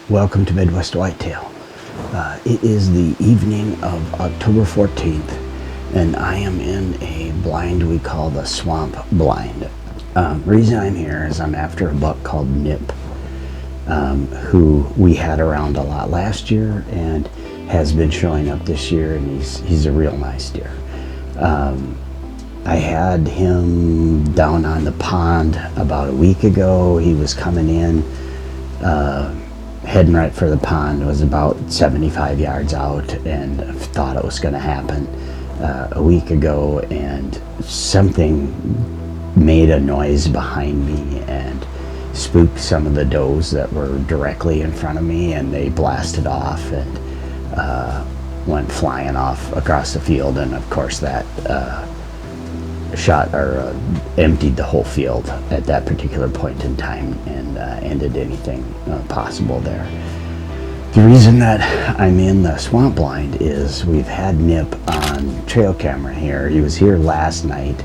Welcome to Midwest Whitetail. It is the evening of October 14th, and I am in a blind we call the Swamp Blind. Reason I'm here is I'm after a buck called Nip, who we had around a lot last year and has been showing up this year, and he's a real nice deer. I had him down on the pond about a week ago. He was coming in, heading right for the pond. It was about 75 yards out, and thought it was going to happen a week ago, and something made a noise behind me and spooked some of the does that were directly in front of me, and they blasted off and went flying off across the field. And of course that shot or emptied the whole field at that particular point in time, and ended anything possible there. The reason that I'm in the Swamp Blind is we've had Nip on trail camera here. He was here last night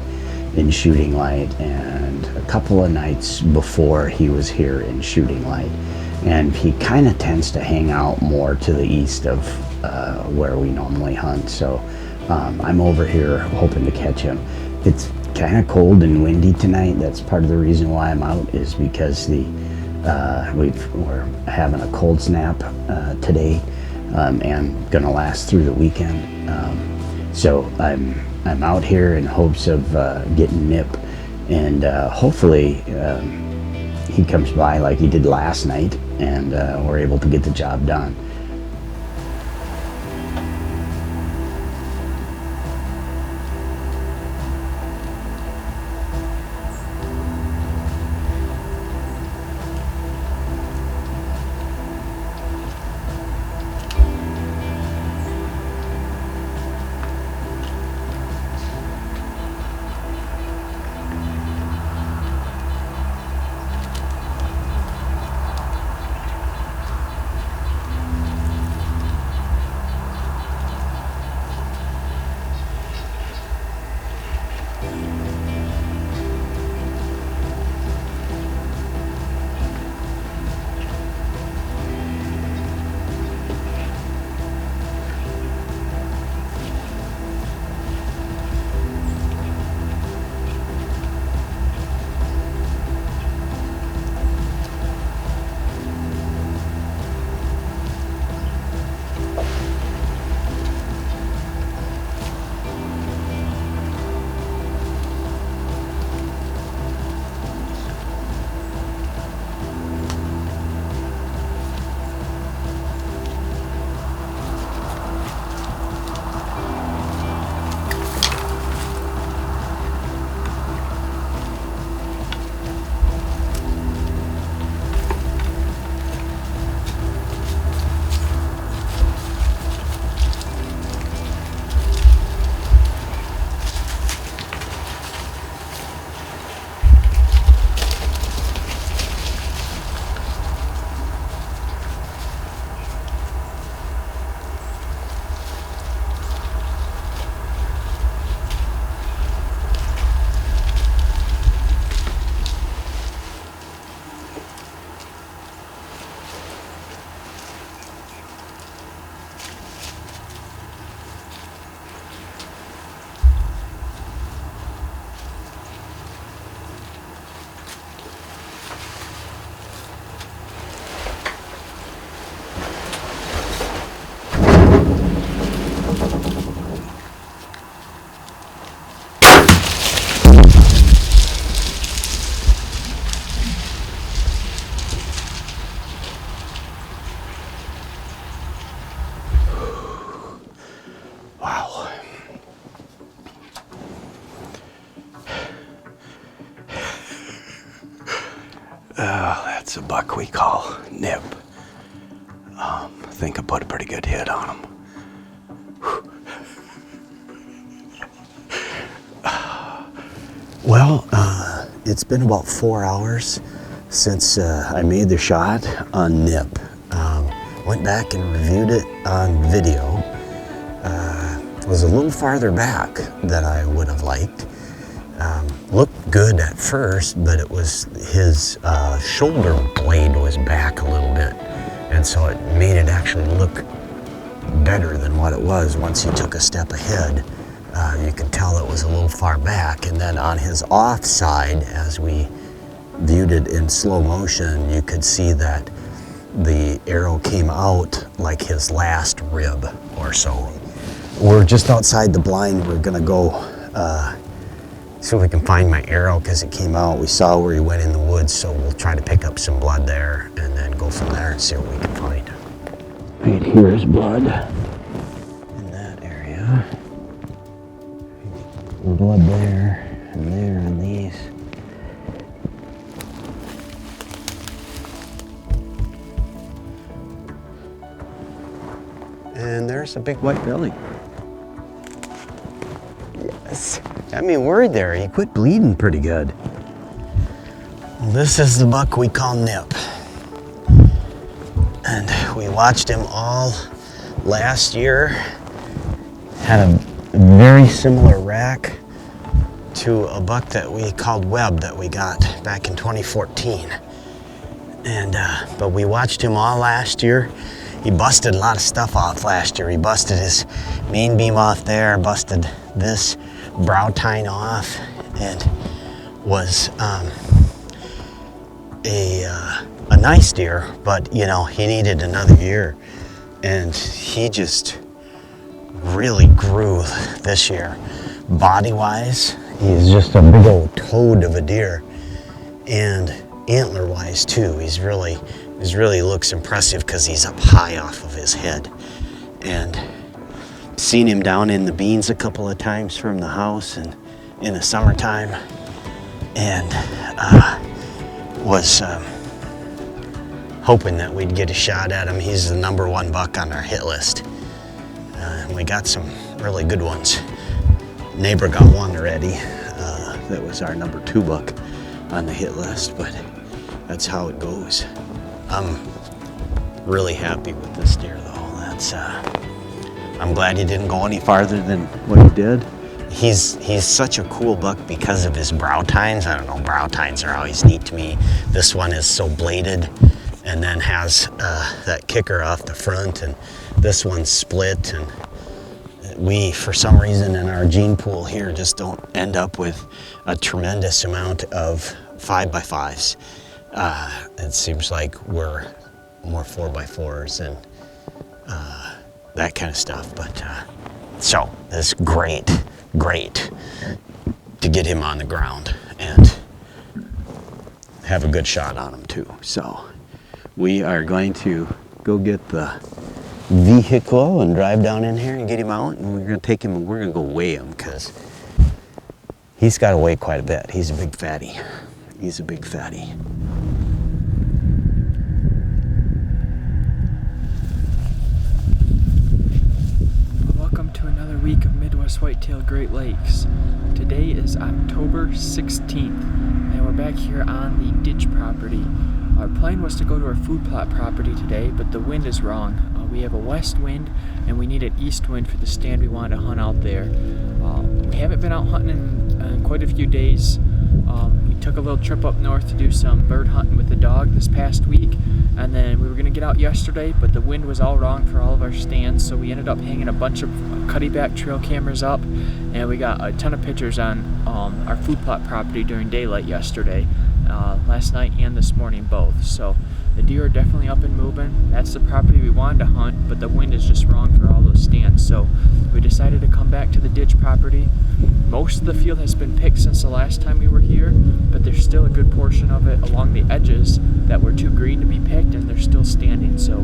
in shooting light, and a couple of nights before he was here in shooting light, and he kind of tends to hang out more to the east of where we normally hunt. So I'm over here hoping to catch him. It's kind of cold and windy tonight. That's part of the reason why I'm out, is because we're having a cold snap today, and gonna last through the weekend. So I'm out here in hopes of getting Nip, and hopefully he comes by like he did last night, and we're able to get the job done. That's a buck we call Nip. I think I put a pretty good hit on him. Well, it's been about 4 hours since I made the shot on Nip. Went back and reviewed it on video. It was a little farther back than I would have liked. Looked good at first, but it was his shoulder blade was back a little bit. And so it made it actually look better than what it was. Once he took a step ahead, you could tell it was a little far back. And then on his off side, as we viewed it in slow motion, you could see that the arrow came out like his last rib or so. We're just outside the blind. We're gonna go see if we can find my arrow because it came out. We saw where he went in the woods, so we'll try to pick up some blood there and then go from there and see what we can find. Right here is blood in that area. Blood there and there on these. And there's a big white belly. Yes. Got me worried there. He quit bleeding pretty good. Well, this is the buck we call Nip. And we watched him all last year. Had a very similar rack to a buck that we called Webb that we got back in 2014. And but we watched him all last year. He busted a lot of stuff off last year. He busted his main beam off there, busted this brow tine off, and was a nice deer, but you know, he needed another year, and he just really grew this year. Body-wise, he's just a big old toad of a deer, and antler-wise too. He really looks impressive because he's up high off of his head. And seen him down in the beans a couple of times from the house and in the summertime, and was hoping that we'd get a shot at him. He's the #1 buck on our hit list. And we got some really good ones. Neighbor got one already. That was our #2 buck on the hit list, but that's how it goes. I'm really happy with this deer though. I'm glad he didn't go any farther than what he did. He's such a cool buck because of his brow tines. I don't know, brow tines are always neat to me. This one is so bladed and then has that kicker off the front, and this one's split. And we, for some reason in our gene pool here, just don't end up with a tremendous amount of 5x5s. It seems like we're more 4x4s and that kind of stuff. But so it's great to get him on the ground and have a good shot on him too. So we are going to go get the vehicle and drive down in here and get him out, and we're going to take him and we're going to go weigh him because he's got to weigh quite a bit. He's a big fatty. He's a big fatty. Welcome to another week of Midwest Whitetail Great Lakes. Today is October 16th, and we're back here on the ditch property. Our plan was to go to our food plot property today, but the wind is wrong. We have a west wind, and we need an east wind for the stand we want to hunt out there. We haven't been out hunting in quite a few days. We took a little trip up north to do some bird hunting with the dog this past week, and then we were going to get out yesterday, but the wind was all wrong for all of our stands, so we ended up hanging a bunch of cutty-back trail cameras up, and we got a ton of pictures on our food plot property during daylight yesterday, last night and this morning both. So the deer are definitely up and moving. That's the property we wanted to hunt, but the wind is just wrong for all those stands. So we decided to come back to the ditch property. Most of the field has been picked since the last time we were here, but there's still a good portion of it along the edges that were too green to be picked, and they're still standing. So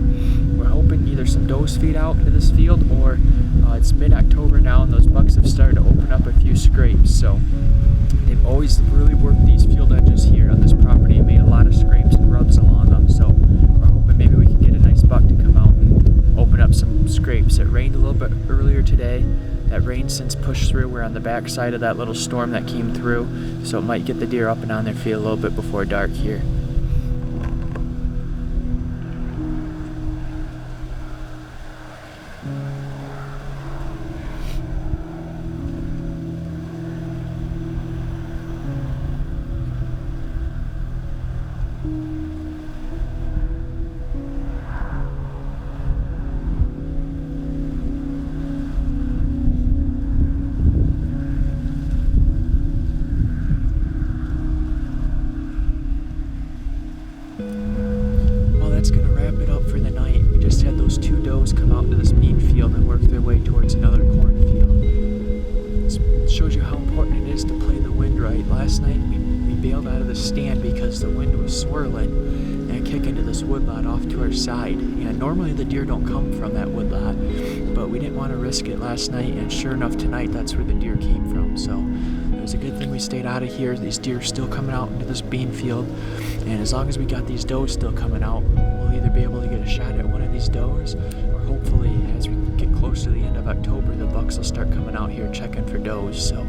we're hoping either some does feed out to this field, or it's mid-October now and those bucks have started to open up a few scrapes. So they've always really worked these field edges here on this property and made a lot of scrapes and rubs along them. So we're hoping maybe we can get a nice buck to come out and open up some scrapes. It rained a little bit earlier today. That rain since pushed through. We're on the back side of that little storm that came through, so it might get the deer up and on their feet a little bit before dark here. last night we bailed out of the stand because the wind was swirling and kicking to this woodlot off to our side. And normally the deer don't come from that woodlot, but we didn't want to risk it last night, and sure enough tonight that's where the deer came from. So it was a good thing we stayed out of here. These deer are still coming out into this bean field, and as long as we got these does still coming out, we'll either be able to get a shot at one of these does, or hopefully as we get close to the end of October, the bucks will start coming out here checking for does. So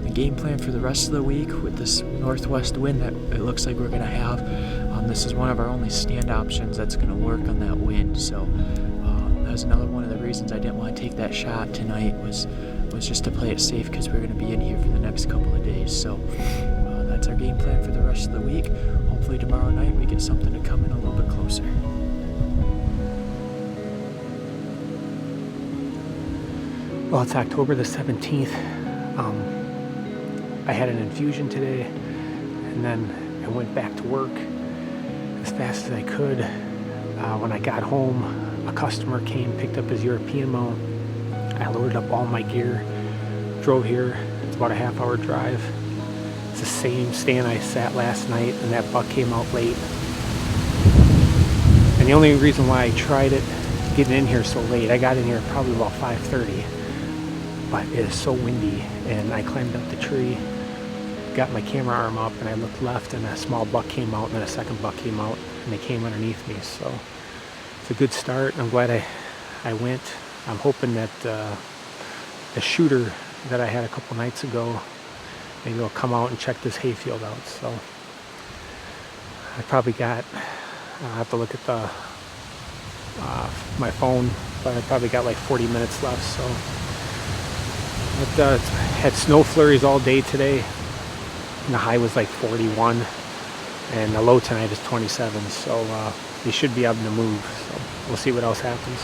the game plan for the rest of the week with this northwest wind that it looks like we're going to have, this is one of our only stand options that's going to work on that wind. So that was another one of the reasons I didn't want to take that shot tonight, was just to play it safe, because we're going to be in here for the next couple of days. So that's our game plan for the rest of the week. Hopefully tomorrow night we get something to come in a little bit closer. Well, it's October the 17th. I had an infusion today, and then I went back to work as fast as I could. When I got home, a customer came, picked up his European mount. I loaded up all my gear, drove here. It's about a half-hour drive. It's the same stand I sat last night, and that buck came out late. And the only reason why I tried it, getting in here so late, I got in here probably about 5:30, but it is so windy, and I climbed up the tree, got my camera arm up, and I looked left, and a small buck came out, and then a second buck came out, and they came underneath me. So it's a good start. I'm glad I went. I'm hoping that the shooter that I had a couple nights ago, maybe he'll come out and check this hayfield out. So I probably got, I'll have to look at my phone, but I probably got like 40 minutes left. So it had snow flurries all day today, and the high was like 41, and the low tonight is 27. So we should be able to move. So we'll see what else happens.